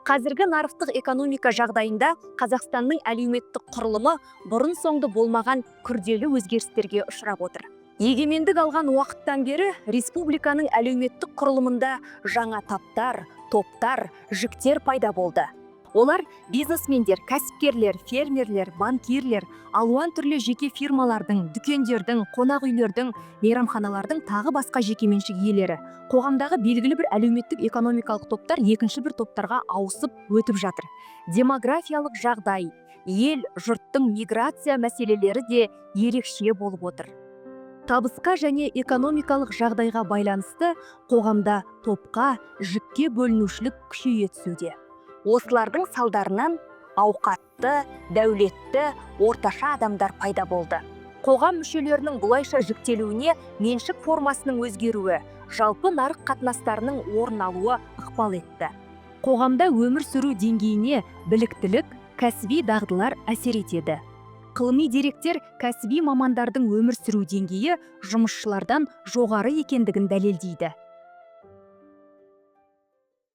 Қазіргі нарықтық экономика жағдайында Қазақстанның әлеуметтік құрылымы бұрын соңды болмаған күрделі өзгерістерге ұшырап отыр. Егемендік алған уақыттан бері республиканың әлеуметтік құрылымында жаңа таптар, топтар, жіктер пайда болды. Олар бизнесмендер, кәсіпкерлер, фермерлер, банкирлер, алуан түрлі жеке фирмалардың, дүкендердің, қонақ үйлердің, мейрамханалардың тағы басқа жекеменшік иелері. Қоғамдағы белгілі бір әлеуметтік экономикалық топтар екінші бір топтарға ауысып өтіп жатыр. Демографиялық жағдай, ел, жұрттың миграция мәселелері де ерекше болып отыр. Табысқа және экономикалық жағдайға байланысты қоғамда топқа, жікке бөлінушілік күшейе түсуде. Осылардың салдарынан ауқатты, дәулетті, орташа адамдар пайда болды. Қоғам мүшелерінің бұлайша жіктелуіне меншік формасының өзгеруі, жалпы нарық қатынастарының орын алуы ықпал етті. Қоғамда өмір сүру деңгейіне біліктілік, кәсіби дағдылар әсер етеді. Ғылыми деректер кәсіби мамандардың өмір сүру деңгейі жұмысшылардан жоғары екендігін дәлелдейді.